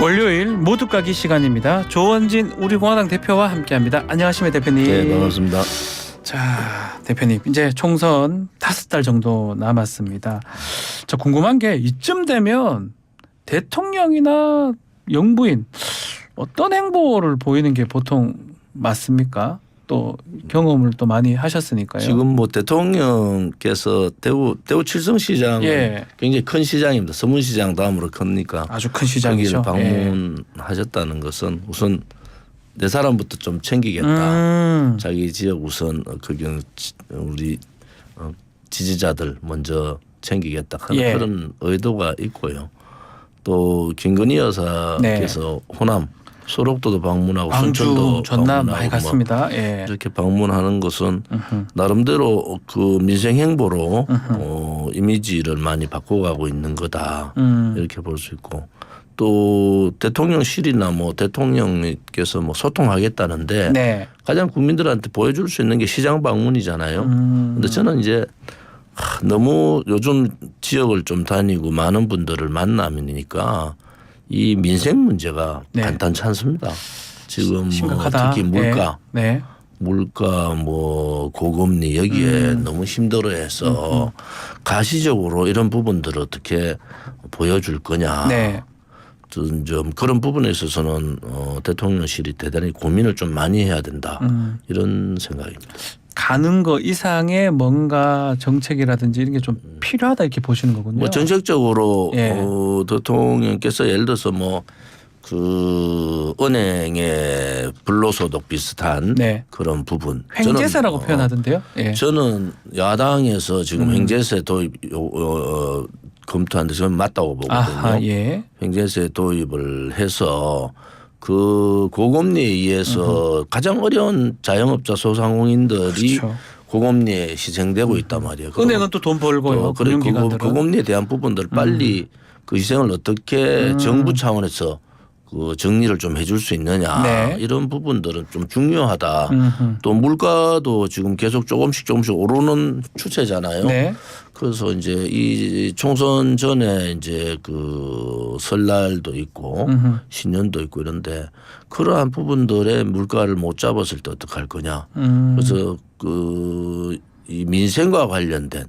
월요일 모두 까기 시간입니다. 조원진 우리공화당 대표와 함께합니다. 안녕하십니까 대표님. 네, 반갑습니다. 자, 대표님 이제 총선 5달 정도 남았습니다. 저 궁금한 게 이쯤 되면 대통령이나 영부인 어떤 행보를 보이는 게 보통 맞습니까? 또 경험을 또 많이 하셨으니까요. 지금 뭐 대통령께서 대구 칠성시장은 굉장히 큰 시장입니다. 서문시장 다음으로 크니까 아주 큰 시장이죠. 거기를 방문하셨다는 것은 우선 내 사람부터 좀 챙기겠다. 자기 지역 우선 거기는 우리 지지자들 먼저 챙기겠다 하는 그런 의도가 있고요. 또 김건희 여사께서 호남 소록도도 방문하고 광주, 순천도 전남 방문하고 많이 갔습니다. 이렇게 방문하는 것은 나름대로 그 민생 행보로 이미지를 많이 바꿔가고 있는 거다 이렇게 볼 수 있고 또 대통령실이나 뭐 대통령께서 뭐 소통하겠다는데 가장 국민들한테 보여줄 수 있는 게 시장 방문이잖아요. 그런데 저는 이제 너무 요즘 지역을 좀 다니고 많은 분들을 만나니까 이 민생 문제가 간단치 않습니다. 지금 심각하다. 뭐 특히 물가 뭐 고금리 여기에 너무 힘들어해서 가시적으로 이런 부분들을 어떻게 보여줄 거냐. 좀 그런 부분에 있어서는 대통령실이 대단히 고민을 좀 많이 해야 된다. 이런 생각입니다. 가는 거 이상의 뭔가 정책이라든지 이런 게 좀 필요하다 이렇게 보시는 거군요. 뭐 정책적으로 대통령께서 예를 들어서 뭐 그 은행의 불로소득 비슷한 그런 부분. 횡재세라고 표현하던데요. 저는 야당에서 지금 횡재세 도입 검토하는데 저는 맞다고 보거든요. 횡재세 도입을 해서 그 고금리에 의해서 가장 어려운 자영업자 소상공인들이 고금리에 희생되고 있단 말이에요. 은행은 또 돈 벌고요. 금융기관들은. 고금리에 대한 부분들을 빨리 그 희생을 어떻게 정부 차원에서 그 정리를 좀 해줄 수 있느냐 이런 부분들은 좀 중요하다. 또 물가도 지금 계속 조금씩 오르는 추세잖아요. 그래서 이제 이 총선 전에 이제 그 설날도 있고 신년도 있고 이런데 그러한 부분들의 물가를 못 잡았을 때 어떡할 거냐. 그래서 그 이 민생과 관련된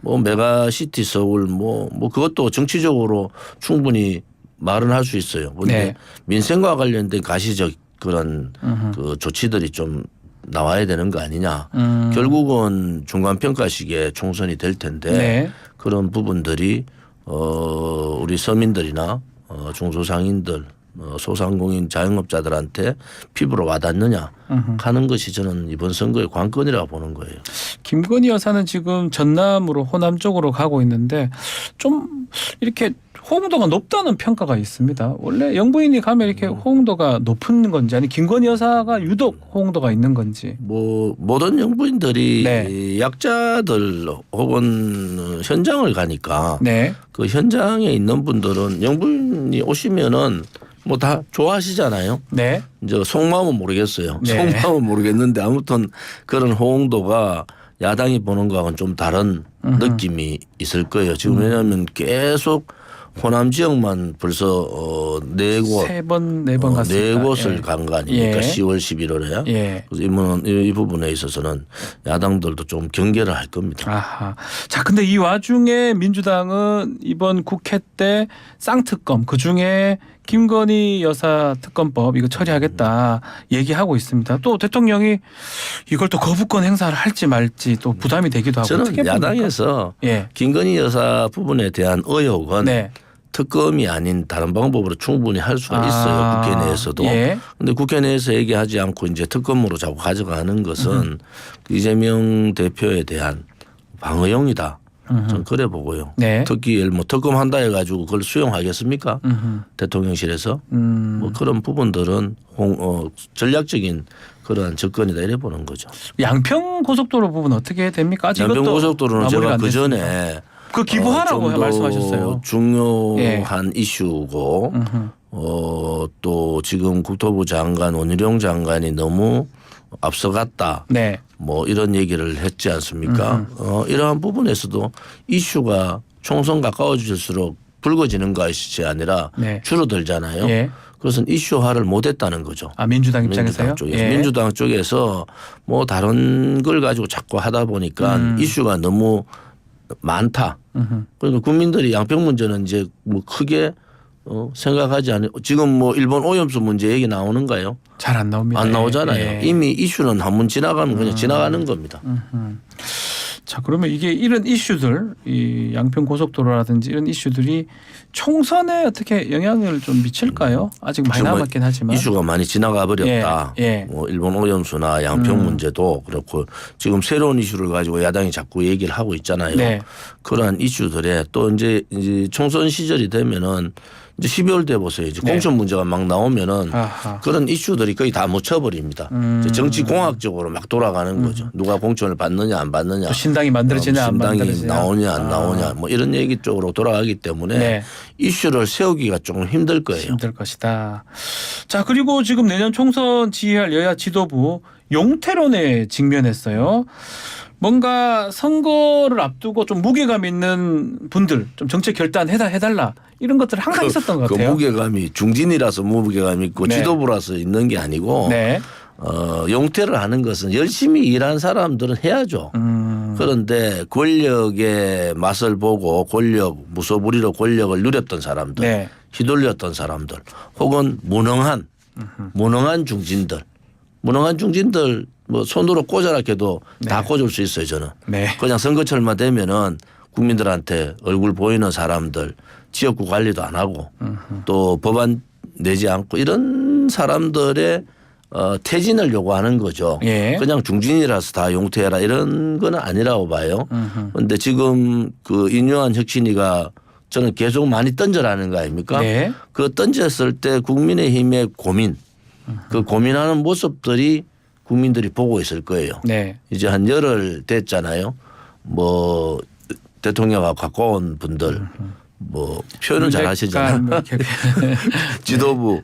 뭐 메가시티 서울 뭐 그것도 정치적으로 충분히 말은 할 수 있어요. 그런데 민생과 관련된 가시적 그런 그 조치들이 좀 나와야 되는 거 아니냐. 결국은 중간평가식의 총선이 될 텐데 그런 부분들이 우리 서민들이나 중소상인들 소상공인 자영업자들한테 피부로 와닿느냐 하는 것이 저는 이번 선거의 관건이라고 보는 거예요. 김건희 여사는 지금 전남으로 호남 쪽으로 가고 있는데 좀 이렇게 호응도가 높다는 평가가 있습니다. 원래 영부인이 가면 이렇게 호응도가 높은 건지 아니 김건희 여사가 유독 호응도가 있는 건지. 뭐 모든 영부인들이 약자들 혹은 현장을 가니까 그 현장에 있는 분들은 영부인이 오시면은 뭐 다 좋아하시잖아요. 이제 속마음은 모르겠어요. 속마음은 모르겠는데 아무튼 그런 호응도가 야당이 보는 거하고는 좀 다른 느낌이 있을 거예요. 지금 왜냐하면 계속 호남 지역만 벌써 네 곳, 세 번, 네 번 갔습니다. 네 곳을 간 거 아닙니까? 10월, 11월에. 그래서 이 부분에 있어서는 야당들도 좀 경계를 할 겁니다. 아하. 자, 근데 이 와중에 민주당은 이번 국회 때 쌍특검 그중에 김건희 여사 특검법 이거 처리하겠다 얘기하고 있습니다. 또 대통령이 이걸 또 거부권 행사를 할지 말지 또 부담이 되기도 하고. 저는 야당에서 김건희 여사 부분에 대한 의혹은 특검이 아닌 다른 방법으로 충분히 할 수가 있어요. 국회 내에서도. 그런데 국회 내에서 얘기하지 않고 이제 특검으로 자꾸 가져가는 것은 이재명 대표에 대한 방어용이다. 저는 그래 보고요. 특히 뭐 특검한다 해가지고 그걸 수용하겠습니까? 대통령실에서. 뭐 그런 부분들은 전략적인 그러한 접근이다 이래 보는 거죠. 양평 고속도로 부분 어떻게 됩니까? 아직 양평 고속도로는 제가 그 전에 그 기부하라고 말씀하셨어요. 중요한 이슈고 또 지금 국토부 장관 원희룡 장관이 너무 앞서갔다. 네. 뭐 이런 얘기를 했지 않습니까? 이러한 부분에서도 이슈가 총선 가까워질수록 불거지는 것이 아니라 네. 줄어들잖아요. 예. 그것은 이슈화를 못했다는 거죠. 아, 민주당 입장에서요? 쪽에서. 민주당 쪽에서 뭐 다른 걸 가지고 자꾸 하다 보니까 이슈가 너무 많다. 그러니까 국민들이 양평 문제는 이제 뭐 크게 생각하지 않아요. 지금 뭐 일본 오염수 문제 얘기 나오는가요? 잘 안 나옵니다. 안 나오잖아요. 예. 이미 이슈는 한 번 지나가면 그냥 지나가는 겁니다. 자, 그러면 이게 이런 이슈들, 이 양평 고속도로라든지 이런 이슈들이 총선에 어떻게 영향을 좀 미칠까요? 아직 많이 정말 남았긴 하지만. 이슈가 많이 지나가 버렸다. 예, 예. 뭐 일본 오염수나 양평 문제도 그렇고 지금 새로운 이슈를 가지고 야당이 자꾸 얘기를 하고 있잖아요. 네. 그러한 이슈들에 또 이제 총선 시절이 되면은 이제 12월 돼 보세요. 이제 네. 공천 문제가 막 나오면은 아하. 그런 이슈들이 거의 다 묻혀버립니다. 이제 정치 공학적으로 막 돌아가는 거죠. 누가 공천을 받느냐 안 받느냐. 또 신당이 만들어지냐 안 신당이 만들어지냐. 나오냐 안 나오냐 뭐 이런 얘기 쪽으로 돌아가기 때문에 네. 이슈를 세우기가 조금 힘들 거예요. 힘들 것이다. 자, 그리고 지금 내년 총선 지휘할 여야 지도부 용태론에 직면했어요. 뭔가 선거를 앞두고 좀 무게감 있는 분들 좀 정책 결단해달라 이런 것들 항상 있었던 것 같아요. 그 무게감이 중진이라서 무게감이 있고 네. 지도부라서 있는 게 아니고 네. 용태를 하는 것은 열심히 일한 사람들은 해야죠. 그런데 권력의 맛을 보고 무소불위로 권력을 누렸던 사람들, 네. 휘둘렸던 사람들, 혹은 무능한 중진들, 뭐 손으로 꽂아라 해도 다 꽂을 수 있어요 저는. 네. 그냥 선거철만 되면은 국민들한테 얼굴 보이는 사람들, 지역구 관리도 안 하고 또 법안 내지 않고 이런 사람들의 퇴진을 요구하는 거죠. 예. 그냥 중진이라서 다 용퇴해라 이런 건 아니라고 봐요. 그런데 지금 그 인요한 혁신이가 저는 계속 많이 던져라는 거 아닙니까? 네. 그 던졌을 때 국민의힘의 고민, 그 고민하는 모습들이 국민들이 보고 있을 거예요. 네. 이제 한 열흘 됐잖아요. 뭐 대통령과 가까운 분들 뭐 표현은 잘 하시잖아요. 뭐 이렇게 지도부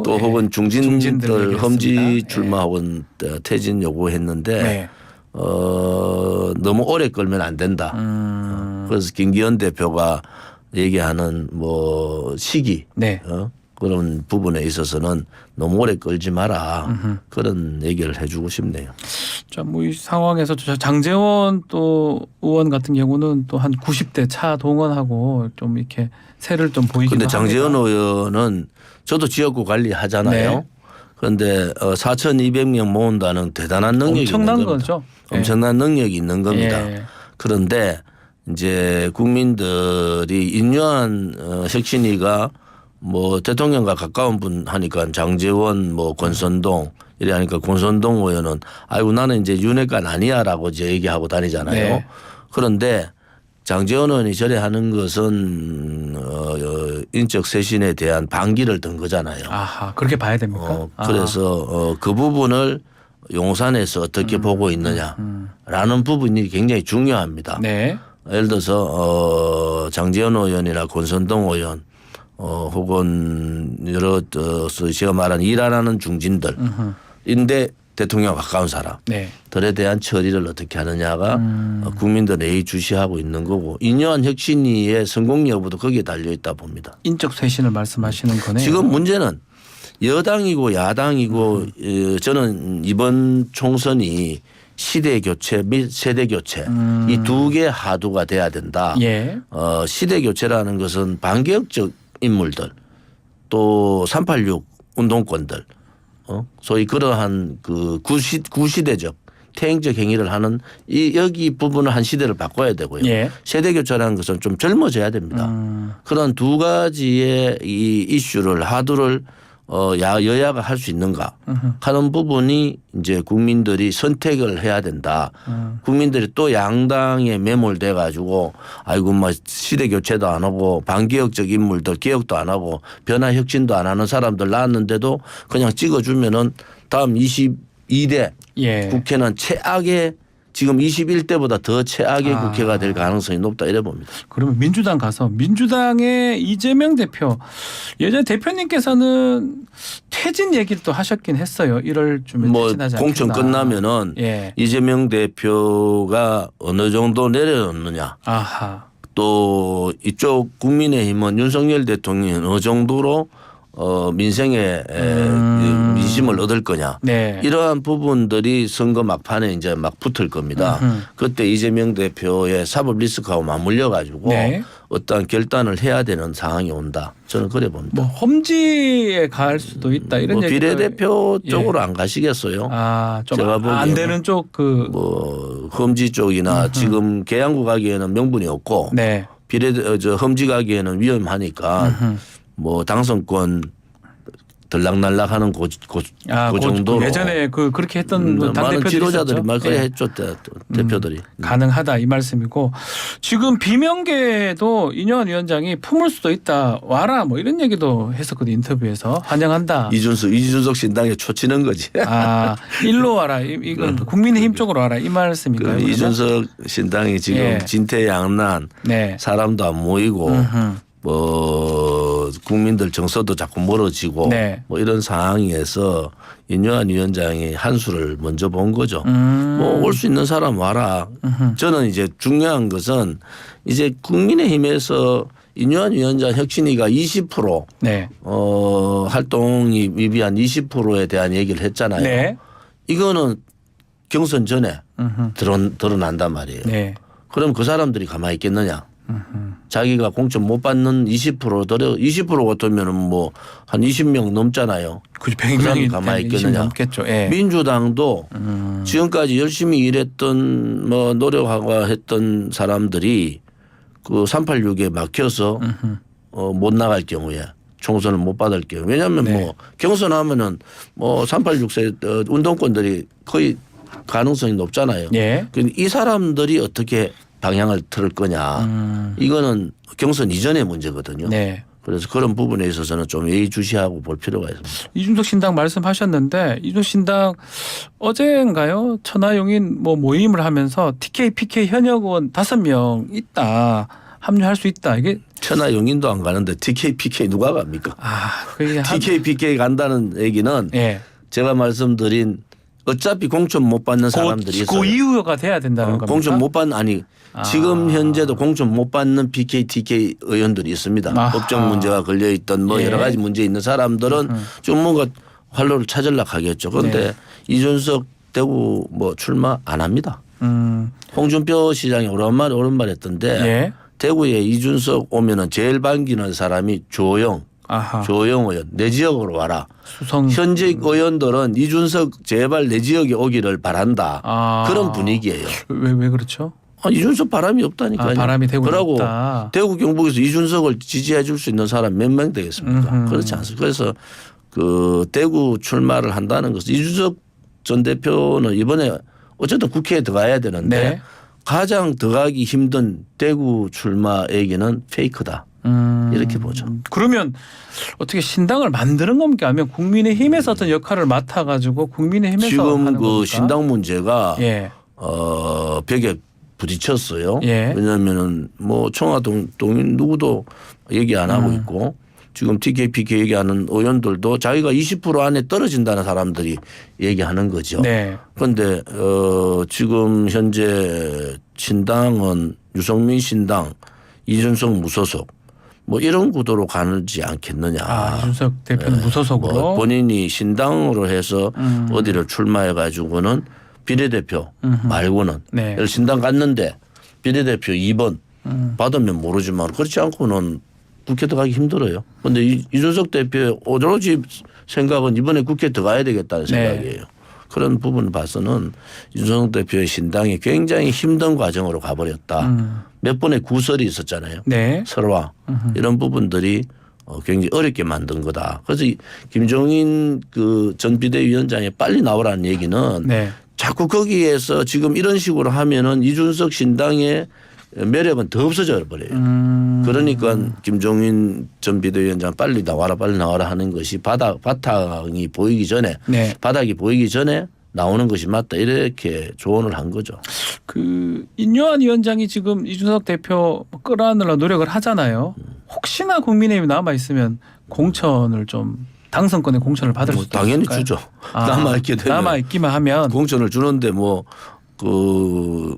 또 혹은 중진들 험지 예. 출마 혹은 퇴진 요구했는데 네. 너무 오래 끌면 안 된다. 그래서 김기현 대표가 얘기하는 뭐 시기 네. 그런 부분에 있어서는 너무 오래 끌지 마라. 그런 얘기를 해주고 싶네요. 자, 뭐 이 상황에서 장제원 또 의원 같은 경우는 또 한 90대 차 동원하고 좀 이렇게 세를 좀 보이기도 그런데 합니다. 장제원 의원은 저도 지역구 관리하잖아요. 네. 그런데 4,200명 모은다는 대단한 능력이 엄청난 있는 겁니다. 거죠. 엄청난 능력이 있는 겁니다. 예. 그런데 이제 국민들이 인요한 혁신이가 뭐 대통령과 가까운 분 하니까 장제원 뭐 권선동 이래 하니까 권선동 의원은 아이고 나는 이제 윤핵관 아니야라고 이제 얘기하고 다니잖아요. 네. 그런데 장제원 의원이 저래 하는 것은 인적 쇄신에 대한 반기를 든 거잖아요. 아하, 그렇게 봐야 됩니까? 그래서 그 부분을 용산에서 어떻게 보고 있느냐라는 부분이 굉장히 중요합니다. 네. 예를 들어서 장제원 의원이나 권선동 의원 혹은 여러 제가 말한 일 안 하는 중진들인데 대통령과 가까운 사람들에 네. 대한 처리를 어떻게 하느냐가 국민들의 예의주시하고 있는 거고 인요한 혁신위의 성공 여부도 거기에 달려 있다 봅니다. 인적 쇄신을 말씀하시는 거네요. 지금 문제는 여당이고 야당이고 저는 이번 총선이 시대 교체 및 세대 교체 이 두 개 하두가 돼야 된다. 예. 시대 교체라는 것은 반개혁적 인물들 또 386 운동권들 소위 그러한 그 구시대적 퇴행적 행위를 하는 여기 부분을 한 시대를 바꿔야 되고요. 예. 세대 교체라는 것은 좀 젊어져야 됩니다. 그런 두 가지의 이 이슈를 하두를 여야가 할 수 있는가 하는 부분이 이제 국민들이 선택을 해야 된다. 국민들이 또 양당에 매몰돼 가지고 아이고 뭐 시대 교체도 안 하고 반개혁적 인물들 개혁도 안 하고 변화 혁신도 안 하는 사람들 나왔는데도 그냥 찍어주면은 다음 22대 예. 국회는 최악의 지금 21대보다 더 최악의 아. 국회가 될 가능성이 높다 이래 봅니다. 그러면 민주당 가서 민주당의 이재명 대표 예전에 대표님께서는 퇴진 얘기를 또 하셨긴 했어요. 1월쯤에 뭐 퇴진하지 공천 않겠나. 끝나면은 예. 이재명 대표가 어느 정도 내려놓느냐. 아하. 또 이쪽 국민의힘은 윤석열 대통령이 어느 정도로 민생의 민심을 얻을 거냐. 네. 이러한 부분들이 선거 막판에 이제 막 붙을 겁니다. 그때 이재명 대표의 사법 리스크하고 맞물려 가지고 네. 어떠한 결단을 해야 되는 상황이 온다. 저는 그래 봅니다. 뭐 험지에 갈 수도 있다 이런 뭐 얘기. 비례대표 쪽으로 안 가시겠어요? 좀 제가 안 보기에는 되는 쪽 그. 뭐 험지 쪽이나 지금 계양구 가기에는 명분이 없고 네. 험지 가기에는 위험하니까 뭐 당선권 들락날락하는 그 정도로 예전에 그렇게 했던 당 많은 대표들이 지도자들이 있었죠. 말 그래 예. 했죠. 대표들이. 가능하다 이 말씀이고 지금 비명계도 이뇨한 위원장이 품을 수도 있다 와라 뭐 이런 얘기도 했었거든 인터뷰에서 환영한다. 이준석 신당에 초치는 거지. 일로 와라 이건 국민의힘 쪽으로 와라 이 말씀인가요? 그 이준석 신당이 지금 예. 진퇴양난 네. 사람도 안 모이고 뭐 국민들 정서도 자꾸 멀어지고 네. 뭐 이런 상황에서 이뇨한 위원장이 한 수를 먼저 본 거죠. 뭐 올 수 있는 사람 와라. 저는 이제 중요한 것은 이제 국민의힘에서 이뇨한 위원장 혁신위가 20% 네. 활동이 미비한 20%에 대한 얘기를 했잖아요. 네. 이거는 경선 전에 드러난단 말이에요. 네. 그럼 그 사람들이 가만히 있겠느냐. 자기가 공천 못 받는 20% 같으면은 뭐 한 20명 넘잖아요. 그 그 사람이 100명이 가만히 있겠느냐. 넘겠죠. 예. 민주당도 지금까지 열심히 일했던 뭐 노력하고 했던 사람들이 그 386에 막혀서 못 나갈 경우에 총선을 못 받을 경우 왜냐하면 네. 뭐 경선하면은 뭐 386세 운동권들이 거의 가능성이 높잖아요. 예. 이 사람들이 어떻게 방향을 틀을 거냐. 이거는 경선 이전의 문제거든요. 네. 그래서 그런 부분에 있어서는 좀 예의주시하고 볼 필요가 있습니다. 이준석 신당 말씀하셨는데 이준석 신당 어제인가요? 천하용인 뭐 모임을 하면서 TK, PK 현역 의원 5명 있다. 합류할 수 있다. 이게 천하용인도 안 가는데 TK, PK 누가 갑니까? 그게 TK, PK 간다는 얘기는 예. 제가 말씀드린 어차피 공천 못 받는 사람들이 있어요. 그 이유가 돼야 된다는 겁니까? 공천 못 받는 지금 현재도 공천 못 받는 PK, TK 의원들이 있습니다. 아하. 법적 문제가 걸려 있던 뭐 예. 여러 가지 문제 있는 사람들은 좀 뭔가 활로를 찾으려고 하겠죠. 그런데 네. 이준석 대구 뭐 출마 안 합니다. 홍준표 시장이 오랜만에 했던데 예. 대구에 이준석 오면은 제일 반기는 사람이 조영 의원 내 지역으로 와라. 수성 현직 의원들은 이준석 제발 내 지역에 오기를 바란다. 그런 분위기예요. 왜 그렇죠? 이준석 바람이 없다니까요. 바람이 대구에 그러고 없다. 대구 경북에서 이준석을 지지해 줄 수 있는 사람 몇 명 되겠습니까? 그렇지 않습니다. 그래서 그 대구 출마를 한다는 것은 이준석 전 대표는 이번에 어쨌든 국회에 들어가야 되는데 네. 가장 들어가기 힘든 대구 출마 얘기는 페이크다. 이렇게 보죠. 그러면 어떻게 신당을 만드는 겁니까? 아니면 국민의힘에서 어떤 역할을 맡아가지고 국민의힘에서 지금 하는 그 겁니까? 신당 문제가 예. 벽에 부딪혔어요. 예. 왜냐하면은 뭐 청와동인 누구도 얘기 안 하고 있고 지금 TK, PK 얘기하는 의원들도 자기가 20% 안에 떨어진다는 사람들이 얘기하는 거죠. 네. 그런데 지금 현재 신당은 유성민 신당, 이준석 무소속 뭐 이런 구도로 가지 않겠느냐. 이준석 대표는 무소속으로. 뭐 본인이 신당으로 해서 어디를 출마해 가지고는 비례대표 말고는 네. 신당 갔는데 비례대표 2번 받으면 모르지만 그렇지 않고는 국회 들어가기 힘들어요. 그런데 이준석 대표의 오로지 생각은 이번에 국회 들어가야 되겠다는 생각이에요. 그런 부분을 봐서는 이준석 대표의 신당이 굉장히 힘든 과정으로 가버렸다. 몇 번의 구설이 있었잖아요. 네. 설화 이런 부분들이 굉장히 어렵게 만든 거다. 그래서 김종인 그 전 비대위원장이 빨리 나오라는 얘기는 네. 자꾸 거기에서 지금 이런 식으로 하면은 이준석 신당의 매력은 더 없어져 버려요. 그러니까 김종인 전 비대위원장 빨리 나와라 하는 것이 바닥이 보이기 전에 네. 바닥이 보이기 전에 나오는 것이 맞다 이렇게 조언을 한 거죠. 그 인요한 위원장이 지금 이준석 대표 끌어안으려 노력을 하잖아요. 혹시나 국민의힘이 남아 있으면 공천을 좀 당선권의 공천을 받을 수도 당연히 있을까요? 주죠. 남아 있게 되면 남아 있기만 하면 공천을 주는데 뭐 그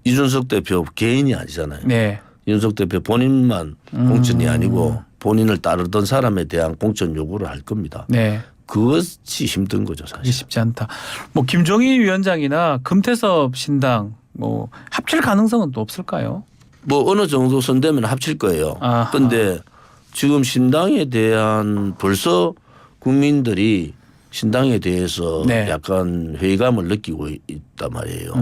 이준석 대표 개인이 아니잖아요. 네. 이준석 대표 본인만 공천이 아니고 본인을 따르던 사람에 대한 공천 요구를 할 겁니다. 네. 그것이 힘든 거죠, 그게 사실. 쉽지 않다. 뭐 김종인 위원장이나 금태섭 신당 뭐 합칠 가능성은 또 없을까요? 뭐 어느 정도 선되면 합칠 거예요. 그런데 지금 신당에 대한 벌써 국민들이 신당에 대해서 네. 약간 회의감을 느끼고 있단 말이에요.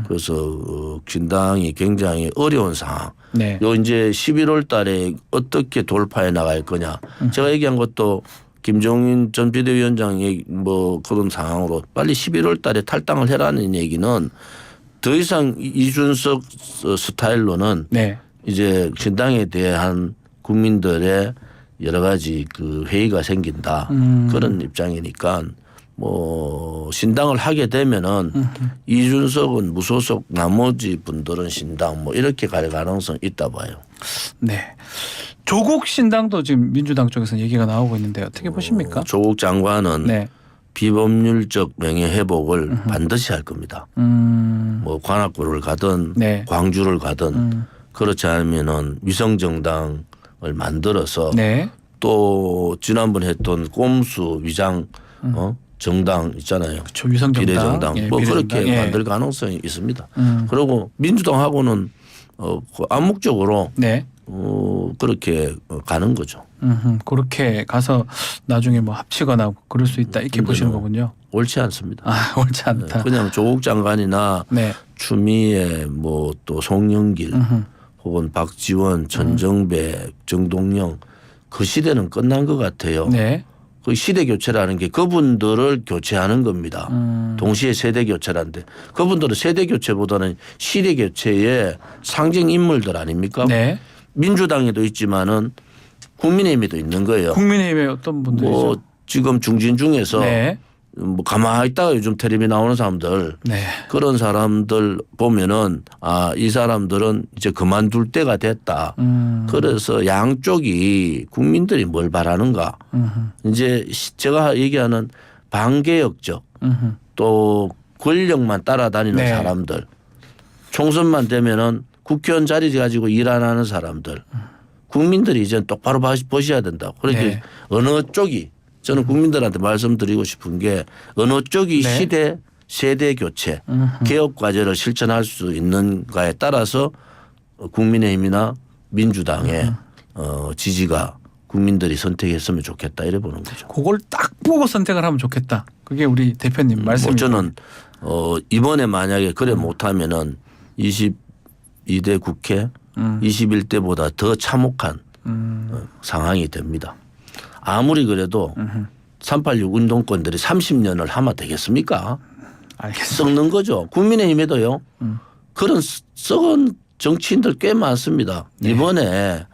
그래서 신당이 굉장히 어려운 상황. 네. 요 이제 11월 달에 어떻게 돌파해 나갈 거냐. 제가 얘기한 것도 김종인 전 비대위원장이 뭐 그런 상황으로 빨리 11월 달에 탈당을 해라는 얘기는 더 이상 이준석 스타일로는 네. 이제 신당에 대한 국민들의 여러 가지 그 회의가 생긴다. 그런 입장이니까 뭐 신당을 하게 되면은 이준석은 무소속 나머지 분들은 신당 뭐 이렇게 갈 가능성이 있다 봐요. 네. 조국 신당도 지금 민주당 쪽에서 얘기가 나오고 있는데 어떻게 보십니까? 조국 장관은 네. 비법률적 명예 회복을 반드시 할 겁니다. 뭐 관악구를 가든 네. 광주를 가든 그렇지 않으면은 위성 정당을 만들어서 네. 또 지난번 했던 꼼수 위장 정당 있잖아요. 그렇죠. 위성정당. 비례정당 예, 뭐 비례정당. 그렇게 예. 만들 가능성이 있습니다. 그리고 민주당하고는 그 암묵적으로 네. 그렇게 가는 거죠. 그렇게 가서 나중에 뭐 합치거나 그럴 수 있다 이렇게 보시는 거군요. 옳지 않습니다. 아, 옳지 않다. 그냥 조국 장관이나 네. 추미애 뭐 또 송영길 혹은 박지원, 전정배, 정동영 그 시대는 끝난 것 같아요. 네. 그 시대 교체라는 게 그분들을 교체하는 겁니다. 동시에 세대 교체라는데 그분들은 세대 교체보다는 시대 교체의 상징 인물들 아닙니까? 네. 민주당에도 있지만은 국민의힘에도 있는 거예요. 국민의힘의 어떤 분들이죠? 뭐 지금 중진 중에서 네. 뭐 가만히 있다가 요즘 텔레비 나오는 사람들 네. 그런 사람들 보면은 아, 이 사람들은 이제 그만둘 때가 됐다. 그래서 양쪽이 국민들이 뭘 바라는가. 이제 제가 얘기하는 반개혁적 또 권력만 따라다니는 네. 사람들 총선만 되면은 국회의원 자리 가지고 일 안 하는 사람들 국민들이 이제 똑바로 보셔야 된다. 그렇게 네. 어느 쪽이 저는 국민들한테 말씀드리고 싶은 게 어느 쪽이 네. 시대 세대 교체 개혁 과제를 실천할 수 있는가에 따라서 국민의힘이나 민주당의 지지가 국민들이 선택했으면 좋겠다 이래 보는 거죠. 그걸 딱 보고 선택을 하면 좋겠다. 그게 우리 대표님 말씀이죠. 저는 이번에 만약에 그래 못하면은 22대 국회 21대보다 더 참혹한 상황이 됩니다. 아무리 그래도 386 운동권들이 30년을 하면 되겠습니까? 알겠습니다. 썩는 거죠. 국민의힘에도요. 그런 썩은 정치인들 꽤 많습니다. 네. 이번에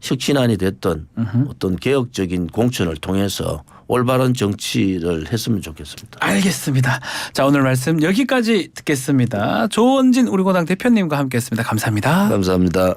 혁신안이 됐던 어떤 개혁적인 공천을 통해서 올바른 정치를 했으면 좋겠습니다. 알겠습니다. 자, 오늘 말씀 여기까지 듣겠습니다. 조원진 우리공당 대표님과 함께했습니다. 감사합니다. 감사합니다.